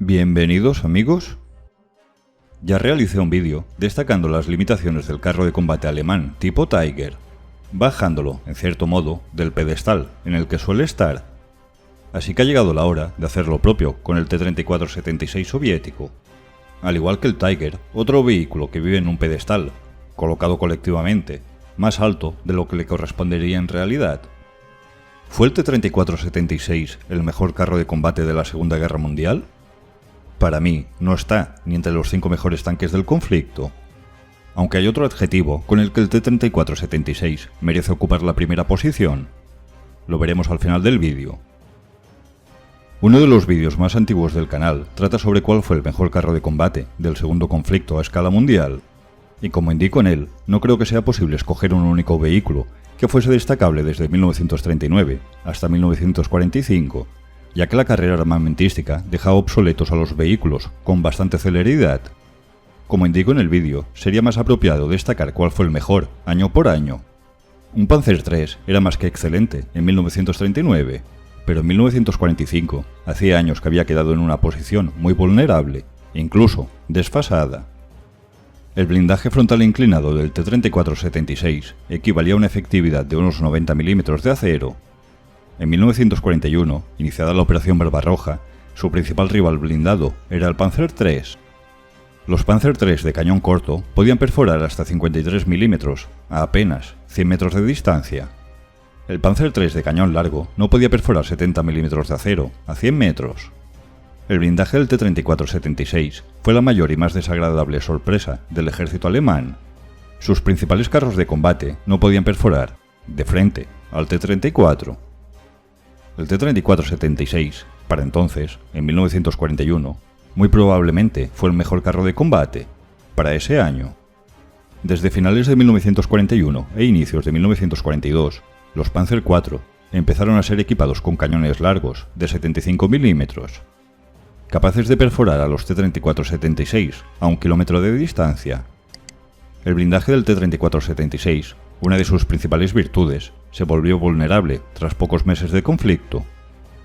Bienvenidos amigos. Ya realicé un vídeo destacando las limitaciones del carro de combate alemán tipo Tiger, bajándolo, en cierto modo, del pedestal en el que suele estar. Así que ha llegado la hora de hacer lo propio con el T-34-76 soviético. Al igual que el Tiger, otro vehículo que vive en un pedestal, colocado colectivamente, más alto de lo que le correspondería en realidad. ¿Fue el T-34-76 el mejor carro de combate de la Segunda Guerra Mundial? Para mí, no está ni entre los 5 mejores tanques del conflicto. Aunque hay otro adjetivo con el que el T-34-76 merece ocupar la primera posición. Lo veremos al final del vídeo. Uno de los vídeos más antiguos del canal trata sobre cuál fue el mejor carro de combate del segundo conflicto a escala mundial. Y como indico en él, no creo que sea posible escoger un único vehículo que fuese destacable desde 1939 hasta 1945, ya que la carrera armamentística dejaba obsoletos a los vehículos con bastante celeridad. Como indico en el vídeo, sería más apropiado destacar cuál fue el mejor, año por año. Un Panzer III era más que excelente en 1939, pero en 1945 hacía años que había quedado en una posición muy vulnerable, incluso desfasada. El blindaje frontal inclinado del T-34-76 equivalía a una efectividad de unos 90 milímetros de acero. En 1941, iniciada la Operación Barbarroja, su principal rival blindado era el Panzer III. Los Panzer III de cañón corto podían perforar hasta 53 milímetros, a apenas 100 metros de distancia. El Panzer III de cañón largo no podía perforar 70 milímetros de acero, a 100 metros. El blindaje del T-34-76 fue la mayor y más desagradable sorpresa del ejército alemán. Sus principales carros de combate no podían perforar, de frente, al T-34. El T-34-76, para entonces, en 1941, muy probablemente fue el mejor carro de combate, para ese año. Desde finales de 1941 e inicios de 1942, los Panzer IV empezaron a ser equipados con cañones largos de 75 milímetros, capaces de perforar a los T-34-76 a 1 kilómetro de distancia. El blindaje del T-34-76, una de sus principales virtudes, se volvió vulnerable tras pocos meses de conflicto.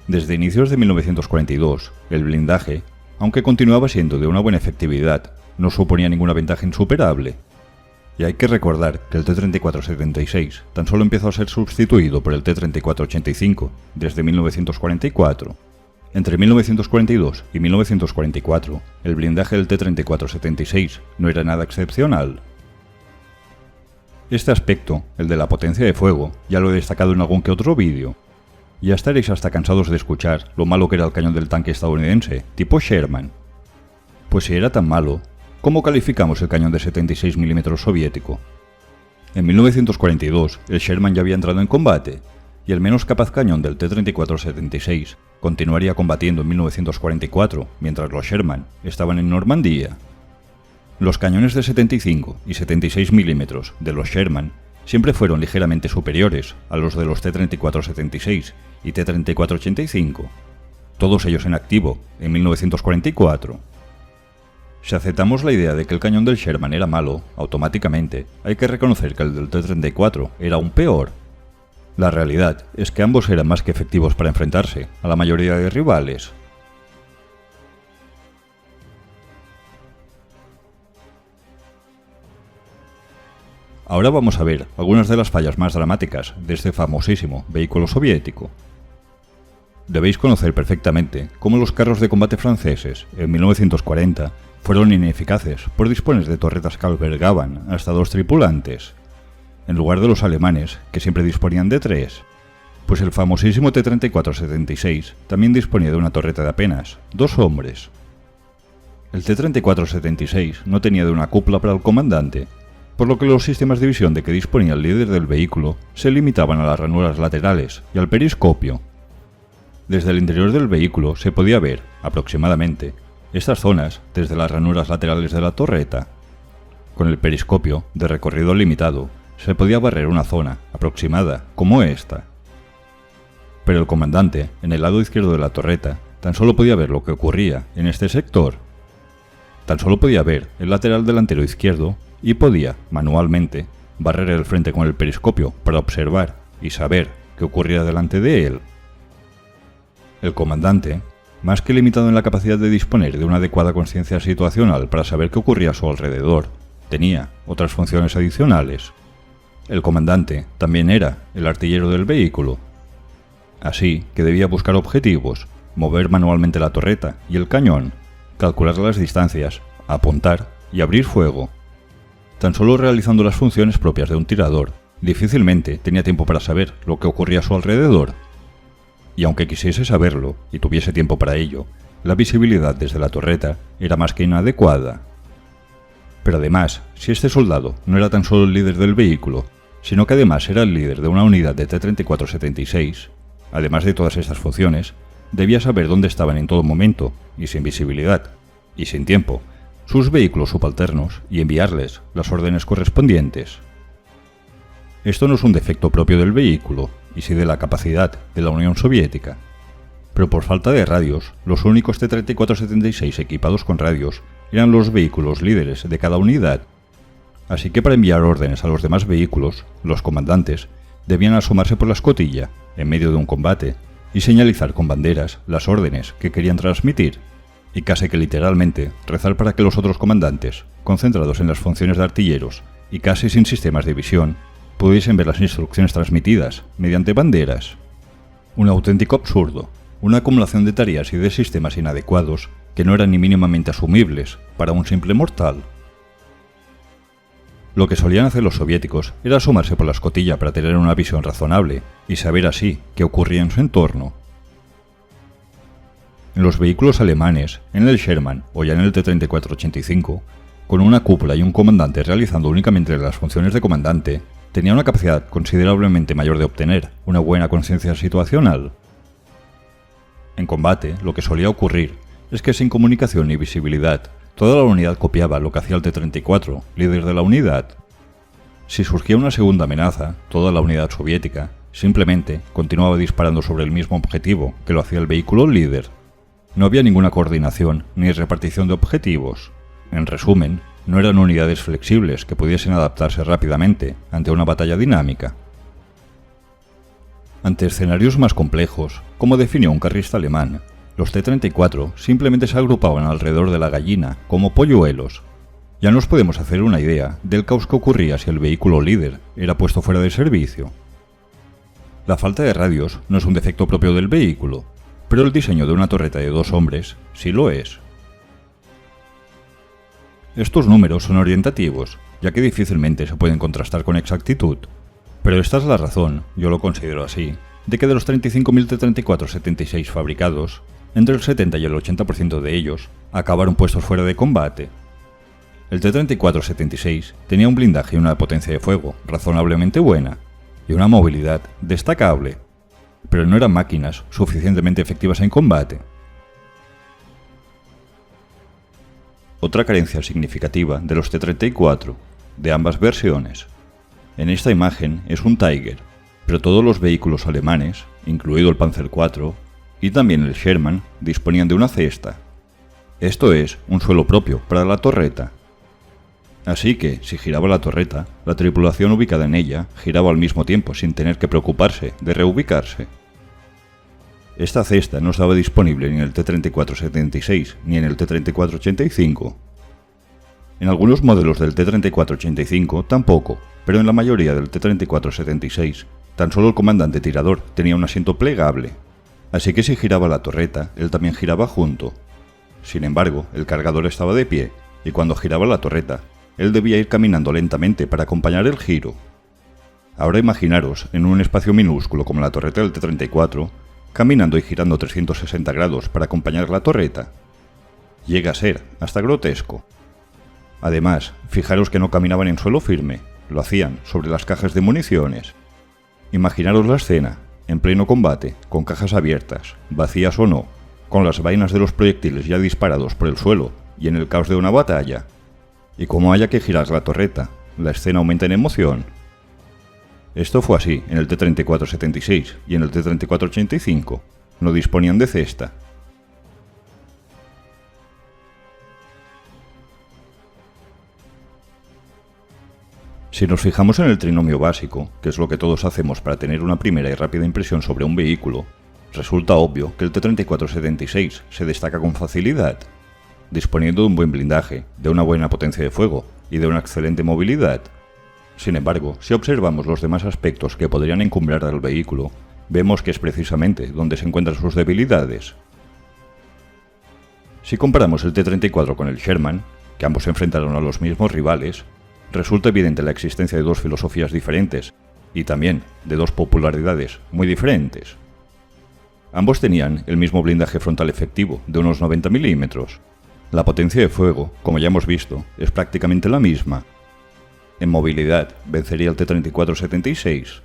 Desde inicios de 1942, el blindaje, aunque continuaba siendo de una buena efectividad, no suponía ninguna ventaja insuperable. Y hay que recordar que el T-34-76 tan solo empezó a ser sustituido por el T-34-85 desde 1944. Entre 1942 y 1944, el blindaje del T-34-76 no era nada excepcional. Este aspecto, el de la potencia de fuego, ya lo he destacado en algún que otro vídeo. Ya estaréis hasta cansados de escuchar lo malo que era el cañón del tanque estadounidense, tipo Sherman. Pues si era tan malo, ¿cómo calificamos el cañón de 76 mm soviético? En 1942, el Sherman ya había entrado en combate, y el menos capaz cañón del T-34-76 continuaría combatiendo en 1944, mientras los Sherman estaban en Normandía. Los cañones de 75 y 76 mm de los Sherman siempre fueron ligeramente superiores a los de los T-34-76 y T-34-85, todos ellos en activo en 1944. Si aceptamos la idea de que el cañón del Sherman era malo, automáticamente hay que reconocer que el del T-34 era aún peor. La realidad es que ambos eran más que efectivos para enfrentarse a la mayoría de rivales. Ahora vamos a ver algunas de las fallas más dramáticas de este famosísimo vehículo soviético. Debéis conocer perfectamente cómo los carros de combate franceses en 1940 fueron ineficaces por disponer de torretas que albergaban hasta 2 tripulantes, en lugar de los alemanes, que siempre disponían de 3, pues el famosísimo T-34-76 también disponía de una torreta de apenas 2 hombres. El T-34-76 no tenía de una cúpula para el comandante, por lo que los sistemas de visión de que disponía el líder del vehículo se limitaban a las ranuras laterales y al periscopio. Desde el interior del vehículo se podía ver, aproximadamente, estas zonas desde las ranuras laterales de la torreta. Con el periscopio, de recorrido limitado, se podía barrer una zona aproximada como esta. Pero el comandante, en el lado izquierdo de la torreta, tan solo podía ver lo que ocurría en este sector. Tan solo podía ver el lateral delantero izquierdo y podía, manualmente, barrer el frente con el periscopio para observar y saber qué ocurría delante de él. El comandante Más que limitado en la capacidad de disponer de una adecuada conciencia situacional para saber qué ocurría a su alrededor, tenía otras funciones adicionales. El comandante también era el artillero del vehículo. Así que debía buscar objetivos, mover manualmente la torreta y el cañón, calcular las distancias, apuntar y abrir fuego. Tan solo realizando las funciones propias de un tirador, difícilmente tenía tiempo para saber lo que ocurría a su alrededor. Y aunque quisiese saberlo y tuviese tiempo para ello, la visibilidad desde la torreta era más que inadecuada. Pero además, si este soldado no era tan solo el líder del vehículo, sino que además era el líder de una unidad de T-34-76, además de todas estas funciones, debía saber dónde estaban en todo momento, y sin visibilidad, y sin tiempo, sus vehículos subalternos y enviarles las órdenes correspondientes. Esto no es un defecto propio del vehículo, y sí de la capacidad de la Unión Soviética. Pero por falta de radios, los únicos T-34-76 equipados con radios eran los vehículos líderes de cada unidad. Así que para enviar órdenes a los demás vehículos, los comandantes debían asomarse por la escotilla, en medio de un combate, y señalizar con banderas las órdenes que querían transmitir, y casi que literalmente rezar para que los otros comandantes, concentrados en las funciones de artilleros y casi sin sistemas de visión, pudiesen ver las instrucciones transmitidas mediante banderas. Un auténtico absurdo, una acumulación de tareas y de sistemas inadecuados que no eran ni mínimamente asumibles para un simple mortal. Lo que solían hacer los soviéticos era asomarse por la escotilla para tener una visión razonable y saber así qué ocurría en su entorno. En los vehículos alemanes, en el Sherman o ya en el T-34-85, con una cúpula y un comandante realizando únicamente las funciones de comandante, tenía una capacidad considerablemente mayor de obtener una buena conciencia situacional. En combate, lo que solía ocurrir es que sin comunicación ni visibilidad, toda la unidad copiaba lo que hacía el T-34, líder de la unidad. Si surgía una segunda amenaza, toda la unidad soviética simplemente continuaba disparando sobre el mismo objetivo que lo hacía el vehículo líder. No había ninguna coordinación ni repartición de objetivos. En resumen, no eran unidades flexibles que pudiesen adaptarse rápidamente ante una batalla dinámica. Ante escenarios más complejos, como definió un carrista alemán, los T-34 simplemente se agrupaban alrededor de la gallina como polluelos. Ya nos podemos hacer una idea del caos que ocurría si el vehículo líder era puesto fuera de servicio. La falta de radios no es un defecto propio del vehículo, pero el diseño de una torreta de 2 hombres sí lo es. Estos números son orientativos, ya que difícilmente se pueden contrastar con exactitud, pero esta es la razón, yo lo considero así, de que de los 35.000 T-34-76 fabricados, entre el 70 y el 80% de ellos acabaron puestos fuera de combate. El T-34-76 tenía un blindaje y una potencia de fuego razonablemente buena, y una movilidad destacable, pero no eran máquinas suficientemente efectivas en combate. Otra carencia significativa de los T-34, de ambas versiones. En esta imagen es un Tiger, pero todos los vehículos alemanes, incluido el Panzer IV y también el Sherman, disponían de una cesta. Esto es, un suelo propio para la torreta. Así que, si giraba la torreta, la tripulación ubicada en ella giraba al mismo tiempo sin tener que preocuparse de reubicarse. Esta cesta no estaba disponible ni en el T-34-76 ni en el T-34-85. En algunos modelos del T-34-85 tampoco, pero en la mayoría del T-34-76 tan solo el comandante tirador tenía un asiento plegable, así que si giraba la torreta, él también giraba junto. Sin embargo, el cargador estaba de pie, y cuando giraba la torreta, él debía ir caminando lentamente para acompañar el giro. Ahora imaginaros, en un espacio minúsculo como la torreta del T-34, caminando y girando 360 grados para acompañar la torreta. Llega a ser hasta grotesco. Además, fijaros que no caminaban en suelo firme, lo hacían sobre las cajas de municiones. Imaginaros la escena, en pleno combate, con cajas abiertas, vacías o no, con las vainas de los proyectiles ya disparados por el suelo y en el caos de una batalla. Y como haya que girar la torreta, la escena aumenta en emoción. Esto fue así en el T-34-76 y en el T-34-85, no disponían de cesta. Si nos fijamos en el trinomio básico, que es lo que todos hacemos para tener una primera y rápida impresión sobre un vehículo, Resulta obvio que el T-34-76 se destaca con facilidad, disponiendo de un buen blindaje, de una buena potencia de fuego y de una excelente movilidad. Sin embargo, si observamos los demás aspectos que podrían encumbrar al vehículo, vemos que es precisamente donde se encuentran sus debilidades. Si comparamos el T-34 con el Sherman, que ambos se enfrentaron a los mismos rivales, resulta evidente la existencia de dos filosofías diferentes y también de dos popularidades muy diferentes. Ambos tenían el mismo blindaje frontal efectivo de unos 90 milímetros. La potencia de fuego, como ya hemos visto, es prácticamente la misma. En movilidad vencería el T-34-76.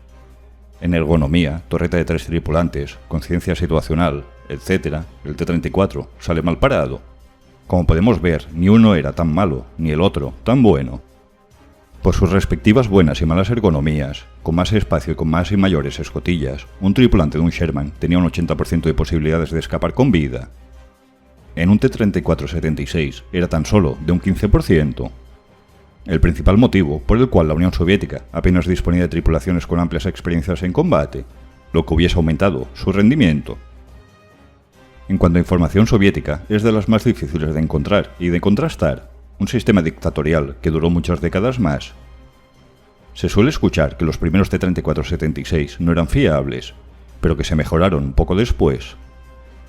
En ergonomía, torreta de 3 tripulantes, conciencia situacional, etc., el T-34 sale mal parado. Como podemos ver, ni uno era tan malo, ni el otro tan bueno. Por sus respectivas buenas y malas ergonomías, con más espacio y con más y mayores escotillas, un tripulante de un Sherman tenía un 80% de posibilidades de escapar con vida. En un T-34-76 era tan solo de un 15%. El principal motivo por el cual la Unión Soviética apenas disponía de tripulaciones con amplias experiencias en combate, lo que hubiese aumentado su rendimiento. En cuanto a información soviética, es de las más difíciles de encontrar y de contrastar, un sistema dictatorial que duró muchas décadas más. Se suele escuchar que los primeros T-34-76 no eran fiables, pero que se mejoraron poco después.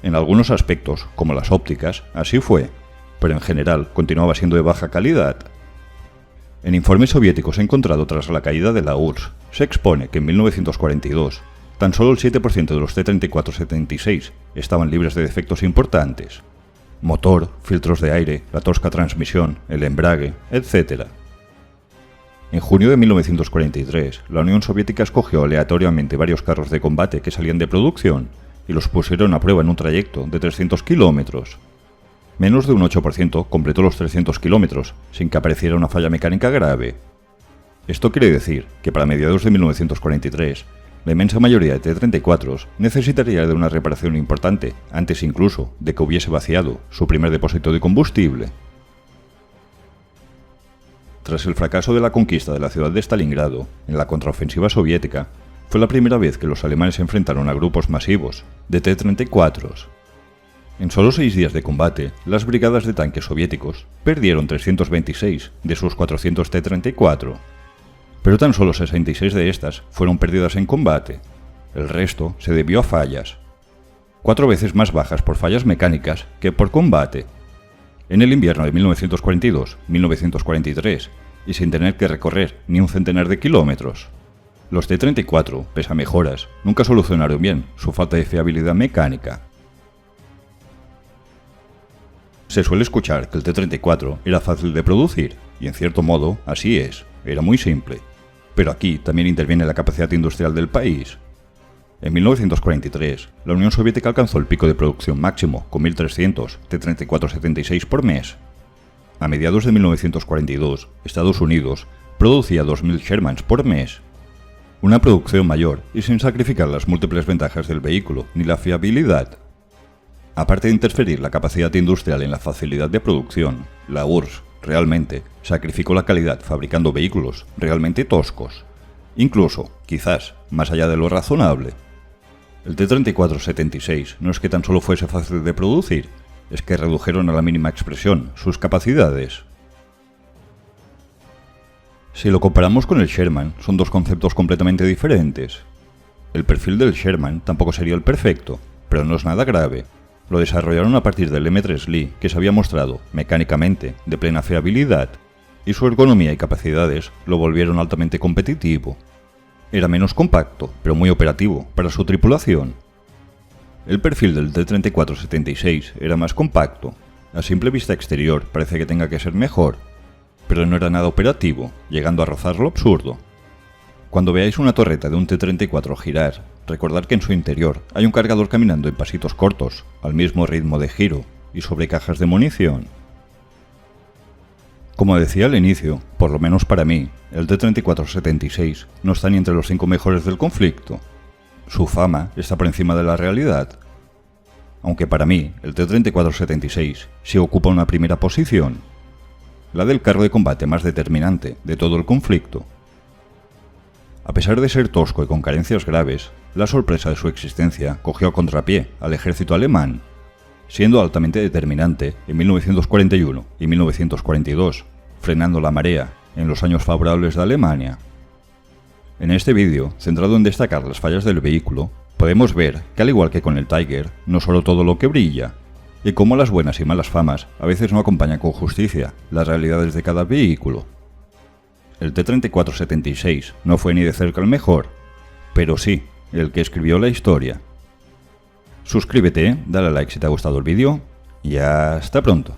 En algunos aspectos, como las ópticas, así fue, pero en general continuaba siendo de baja calidad. En informes soviéticos encontrados tras la caída de la URSS, se expone que en 1942, tan solo el 7% de los T-34-76 estaban libres de defectos importantes. Motor, filtros de aire, la tosca transmisión, el embrague, etc. En junio de 1943, la Unión Soviética escogió aleatoriamente varios carros de combate que salían de producción y los pusieron a prueba en un trayecto de 300 kilómetros. Menos de un 8% completó los 300 kilómetros sin que apareciera una falla mecánica grave. Esto quiere decir que para mediados de 1943, la inmensa mayoría de T-34s necesitaría de una reparación importante antes incluso de que hubiese vaciado su primer depósito de combustible. Tras el fracaso de la conquista de la ciudad de Stalingrado en la contraofensiva soviética, fue la primera vez que los alemanes se enfrentaron a grupos masivos de T-34s. En solo 6 días de combate, las brigadas de tanques soviéticos perdieron 326 de sus 400 T-34. Pero tan solo 66 de estas fueron perdidas en combate. El resto se debió a fallas. 4 veces más bajas por fallas mecánicas que por combate. En el invierno de 1942-1943, y sin tener que recorrer ni un centenar de kilómetros. Los T-34, pese a mejoras, nunca solucionaron bien su falta de fiabilidad mecánica. Se suele escuchar que el T-34 era fácil de producir, y en cierto modo así es, era muy simple. Pero aquí también interviene la capacidad industrial del país. En 1943, la Unión Soviética alcanzó el pico de producción máximo con 1.300 T-34-76 por mes. A mediados de 1942, Estados Unidos producía 2.000 Shermans por mes. Una producción mayor y sin sacrificar las múltiples ventajas del vehículo ni la fiabilidad. Aparte de interferir la capacidad industrial en la facilidad de producción, la URSS realmente sacrificó la calidad fabricando vehículos realmente toscos, incluso, quizás, más allá de lo razonable. El T-34-76 no es que tan solo fuese fácil de producir, es que redujeron a la mínima expresión sus capacidades. Si lo comparamos con el Sherman, son dos conceptos completamente diferentes. El perfil del Sherman tampoco sería el perfecto, pero no es nada grave. Lo desarrollaron a partir del M3 Lee, que se había mostrado, mecánicamente, de plena fiabilidad, y su ergonomía y capacidades lo volvieron altamente competitivo. Era menos compacto, pero muy operativo para su tripulación. El perfil del T-34-76 era más compacto. A simple vista exterior parece que tenga que ser mejor, pero no era nada operativo, llegando a rozar lo absurdo. Cuando veáis una torreta de un T-34 girar, recordad que en su interior hay un cargador caminando en pasitos cortos, al mismo ritmo de giro, y sobre cajas de munición. Como decía al inicio, por lo menos para mí, el T-34-76 no está ni entre los 5 mejores del conflicto. Su fama está por encima de la realidad. Aunque para mí, el T-34-76 sí ocupa una primera posición, la del carro de combate más determinante de todo el conflicto. A pesar de ser tosco y con carencias graves, la sorpresa de su existencia cogió a contrapié al ejército alemán, siendo altamente determinante en 1941 y 1942, frenando la marea en los años favorables de Alemania. En este vídeo, centrado en destacar las fallas del vehículo, podemos ver que al igual que con el Tiger, no solo todo lo que brilla, y cómo las buenas y malas famas a veces no acompañan con justicia las realidades de cada vehículo. El T-34-76 no fue ni de cerca el mejor, pero sí el que escribió la historia. Suscríbete, dale a like si te ha gustado el vídeo y hasta pronto.